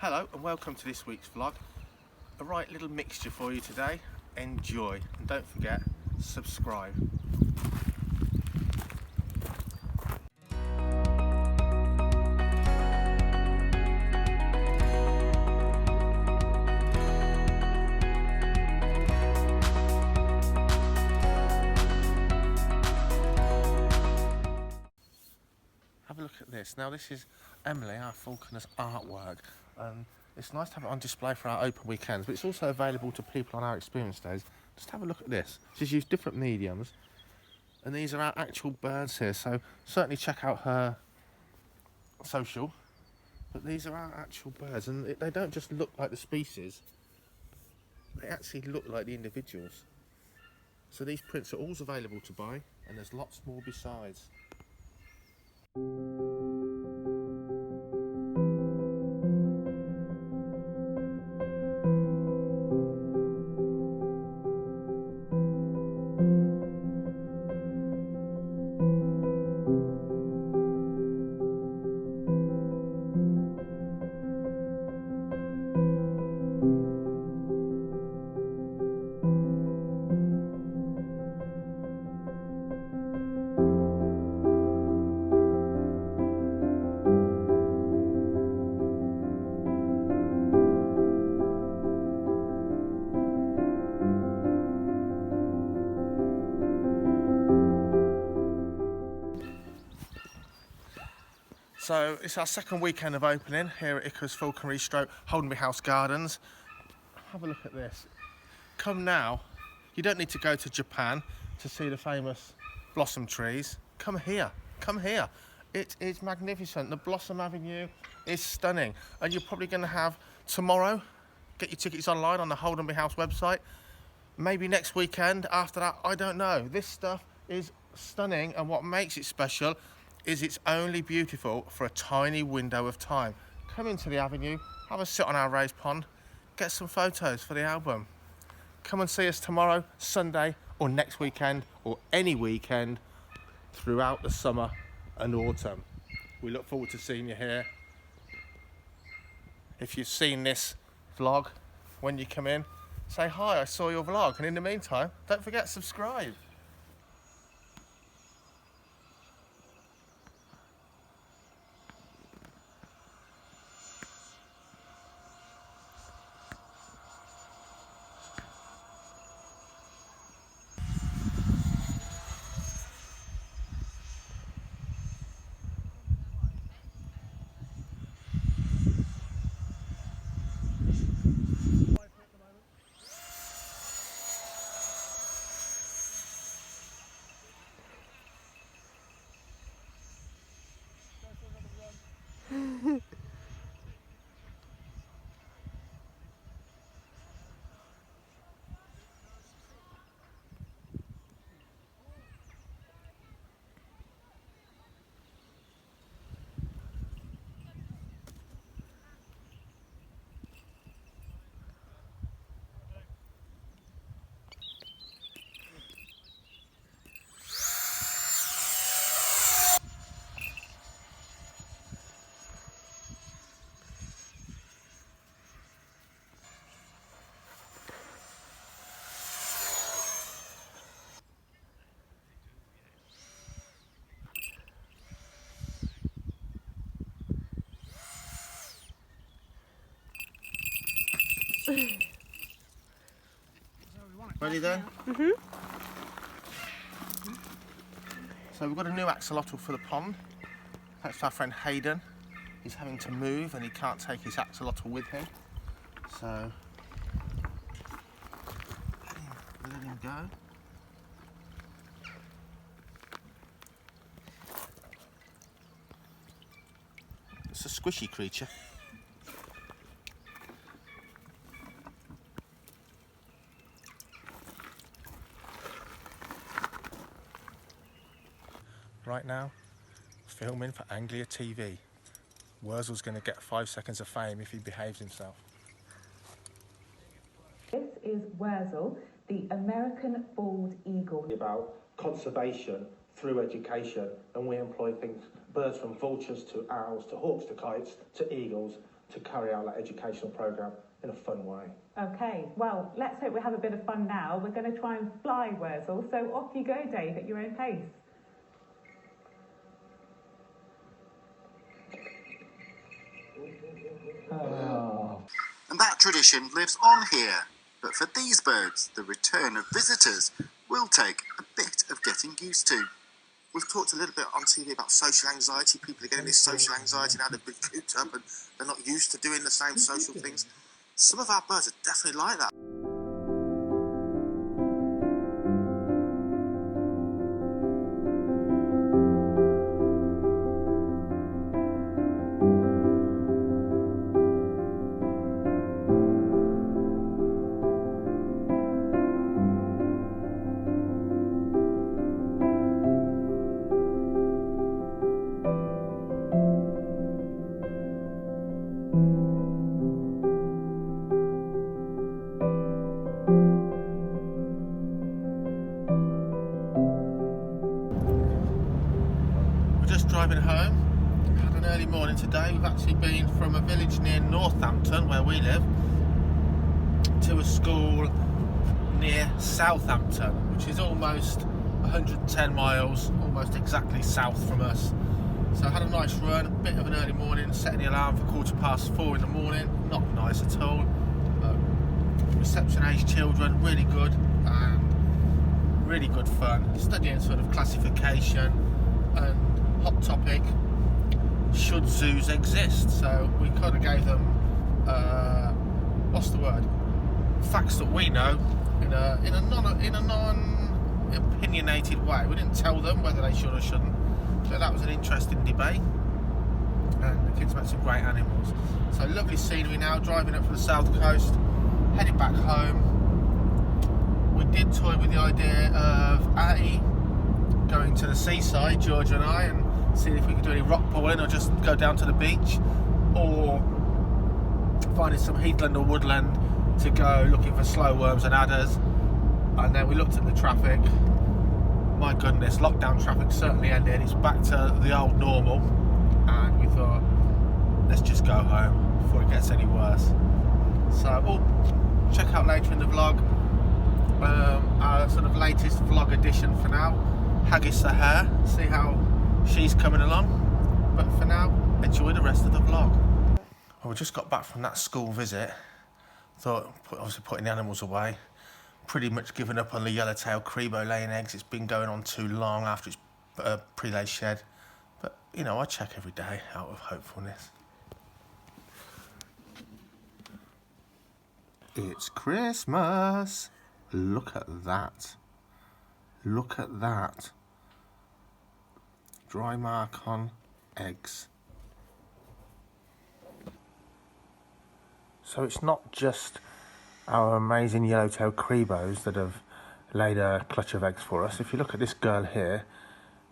Hello and welcome to this week's vlog. A right little mixture for you today. Enjoy and don't forget, subscribe. Have a look at this. Now this is Emily, our falconer's artwork. It's nice to have it on display for our open weekends, but it's also available to people on our experience days. Just have a look at this. She's used different mediums, and these are our actual birds here, so certainly check out her social. But these are our actual birds, and they don't just look like the species, they actually look like the individuals. So these prints are all available to buy, and there's lots more besides. So it's our second weekend of opening here at Icarus Falconry Holdenby House Gardens. Have a look at this. Come now, you don't need to go to Japan to see the famous blossom trees. Come here, come here. It is magnificent. The Blossom Avenue is stunning. And you're probably going to have tomorrow, get your tickets online on the Holdenby House website. Maybe next weekend, after that, I don't know. This stuff is stunning, and what makes it special is it's only beautiful for a tiny window of time. Come into the avenue, have a sit on our raised pond, get some photos for the album. Come and see us tomorrow, Sunday, or next weekend, or any weekend throughout the summer and autumn. We look forward to seeing you here. If you've seen this vlog, when you come in, say hi, I saw your vlog. And in the meantime, don't forget, subscribe. Ready then? So we've got a new axolotl for the pond. Thanks to our friend Hayden. He's having to move and he can't take his axolotl with him. So let him go. It's a squishy creature. Right now, filming for Anglia TV. Wurzel's going to get 5 seconds of fame if he behaves himself. This is Wurzel, the American bald eagle. About conservation through education, and we employ things, birds from vultures to owls to hawks to kites to eagles to carry out that educational programme in a fun way. Okay, well, let's hope we have a bit of fun now. We're going to try and fly Wurzel, so off you go, Dave, at your own pace. And that tradition lives on here. But for these birds, the return of visitors will take a bit of getting used to. We've talked a little bit on TV about social anxiety. People are getting this social anxiety now. They've been cooped up and they're not used to doing the same social things. Some of our birds are definitely like that. Driving home, had an early morning today. We've actually been from a village near Northampton, where we live, to a school near Southampton, which is almost 110 miles, almost exactly south from us. So I had a nice run, a bit of an early morning, setting the alarm for 4:15 in the morning. Not nice at all. Reception age children, really good, and really good fun. Studying sort of classification and hot topic, should zoos exist? So we kind of gave them what's the word, facts that we know in a non-opinionated way. We didn't tell them whether they should or shouldn't, so that was an interesting debate, and the kids met some great animals. So lovely scenery now, driving up from the south coast, heading back home. We did toy with the idea of going to the seaside, Georgia and I, and see if we could do any rock pooling or just go down to the beach, or finding some heathland or woodland to go looking for slow worms and adders. And then we looked at the traffic. My goodness, lockdown traffic certainly ended. It's back to the old normal, and we thought, let's just go home before it gets any worse. So we'll check out later in the vlog our sort of latest vlog edition. For now, Haggis the hare, see how she's coming along, but for now, enjoy the rest of the vlog. Well, we just got back from that school visit. Thought, obviously putting the animals away, pretty much given up on the yellowtail crebo laying eggs. It's been going on too long after its pre-lay shed, but you know, I check every day out of hopefulness. It's Christmas. Look at that. Look at that. Dry mark on eggs. So it's not just our amazing yellowtail crebos that have laid a clutch of eggs for us. If you look at this girl here,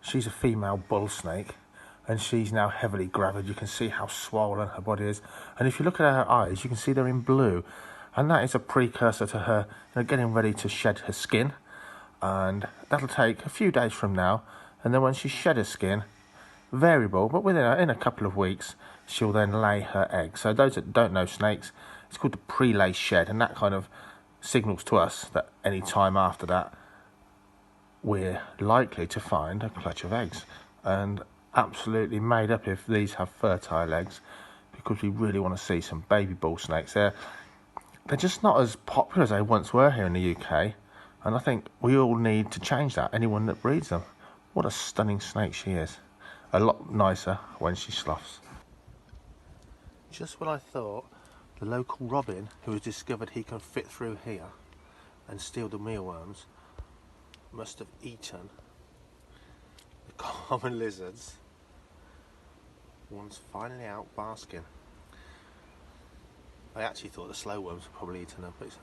she's a female bull snake, and she's now heavily gravid. You can see how swollen her body is, and if you look at her eyes, you can see they're in blue, and that is a precursor to her getting ready to shed her skin. And that'll take a few days from now, and then when she's shed her skin, variable, but in a couple of weeks, she'll then lay her eggs. So those that don't know snakes, it's called the pre-lay shed, and that kind of signals to us that any time after that, we're likely to find a clutch of eggs. And absolutely made up if these have fertile eggs, because we really want to see some baby bull snakes. They're just not as popular as they once were here in the UK, and I think we all need to change that, anyone that breeds them. What a stunning snake she is. A lot nicer when she sloughs. Just when I thought the local robin, who has discovered he can fit through here and steal the mealworms, must have eaten the common lizards, one's finally out basking. I actually thought the slow worms were probably eating them, but it's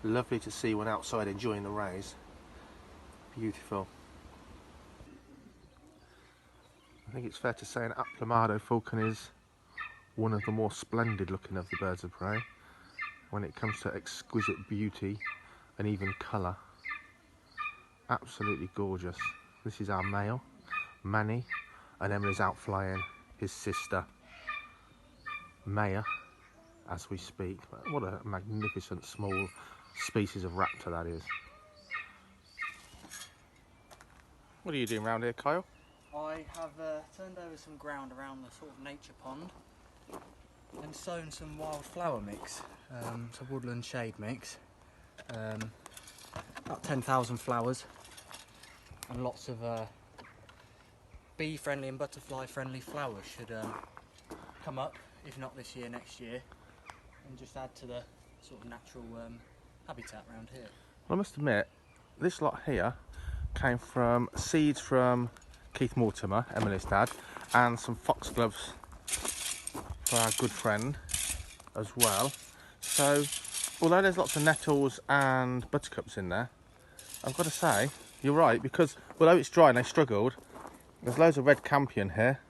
lovely to see one outside enjoying the rays. Beautiful. I think it's fair to say an Aplomado falcon is one of the more splendid looking of the birds of prey when it comes to exquisite beauty and even colour. Absolutely gorgeous. This is our male, Manny, and Emily's out flying his sister, Maya, as we speak. But what a magnificent small species of raptor that is. What are you doing around here, Kyle? I have turned over some ground around the sort of nature pond and sown some wildflower mix, some woodland shade mix. About 10,000 flowers and lots of bee friendly and butterfly friendly flowers should come up, if not this year, next year, and just add to the sort of natural habitat around here. Well, I must admit, this lot here came from seeds from Keith Mortimer, Emily's dad, and some foxgloves for our good friend as well. So, although there's lots of nettles and buttercups in there, I've got to say, you're right, because although it's dry and they struggled, there's loads of red campion here.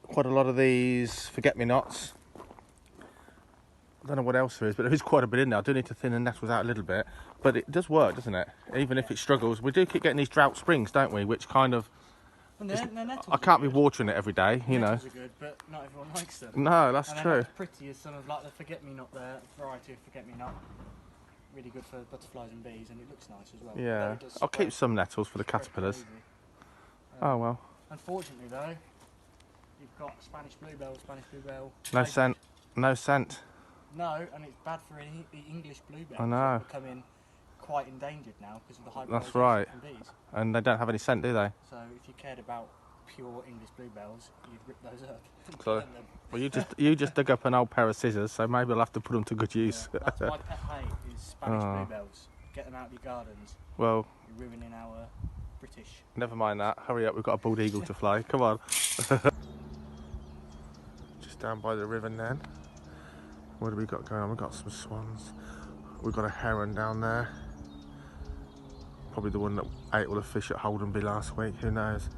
Quite a lot of these forget-me-nots. I don't know what else there is, but there is quite a bit in there. I do need to thin the nettles out a little bit, but it does work, doesn't it? Even if it struggles. We do keep getting these drought springs, don't we? Which kind of... I can't be watering it every day, you know. Nettles are good, but not everyone likes them. No, that's and true. They're not as pretty as some of like the forget-me-not there, variety of forget-me-not. Really good for butterflies and bees, and it looks nice as well. Yeah, I'll keep some nettles for the caterpillars. Oh well. Unfortunately though, you've got Spanish bluebell. No scent. No scent. No, and it's bad for the English bluebell. I know. It's becoming quite endangered now because of the hybridisation That's right. from bees. And they don't have any scent, do they? So if you cared about pure English bluebells, you'd rip those up. And So, burn them. well, you just dug up an old pair of scissors, so maybe I'll have to put them to good use. Yeah, that's my pet hate is Spanish bluebells. Get them out of your gardens. Well, You're ruining our British. never mind that. Hurry up, we've got a bald eagle to fly. Come on. Just down by the river then. What have we got going on? We've got some swans. We've got a heron down there. Probably the one that ate all the fish at Holdenby last week, who knows.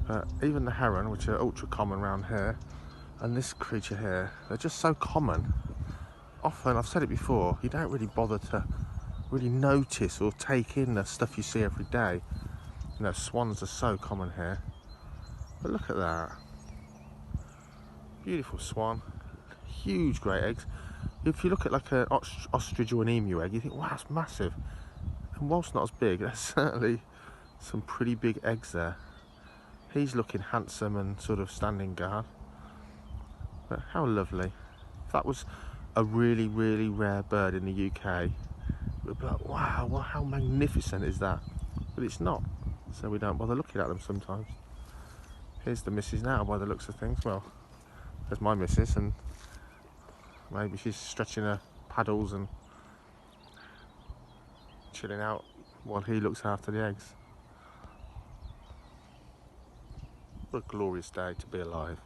But even the heron, which are ultra common around here, and this creature here, they're just so common. Often, I've said it before, you don't really bother to really notice or take in the stuff you see every day. You know, swans are so common here. But look at that. Beautiful swan. Huge great eggs. If you look at like an ostrich or an emu egg, you think, wow, it's massive. And whilst not as big, there's certainly some pretty big eggs there. He's looking handsome and sort of standing guard. But how lovely. If that was a really, really rare bird in the UK, we'd be like, wow, well, how magnificent is that? But it's not, so we don't bother looking at them sometimes. Here's the missus now, by the looks of things. Well, there's my missus, and maybe she's stretching her paddles and chilling out while he looks after the eggs. What a glorious day to be alive.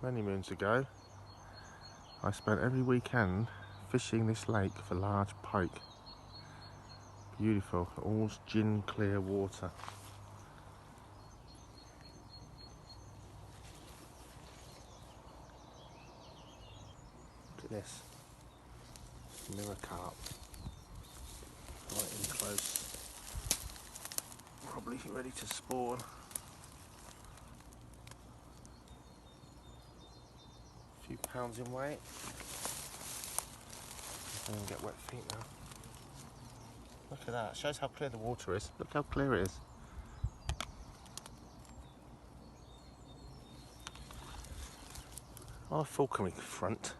Many moons ago, I spent every weekend fishing this lake for large pike. Beautiful, all gin clear water. Look at this, mirror carp, right in close, probably ready to spawn. A few pounds in weight. And then get wet feet now. Look at that, shows how clear the water is. Look how clear it is. On a falconry front,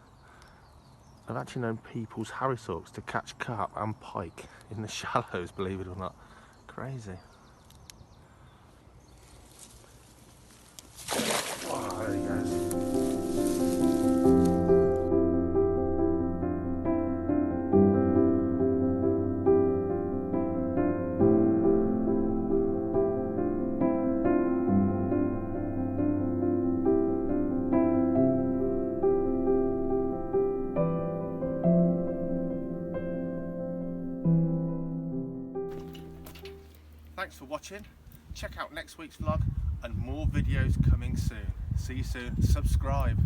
I've actually known people's harrisawks to catch carp and pike in the shallows, believe it or not. Crazy. Oh, there he goes. Thanks for watching. Check out next week's vlog and more videos coming soon. See you soon. Subscribe.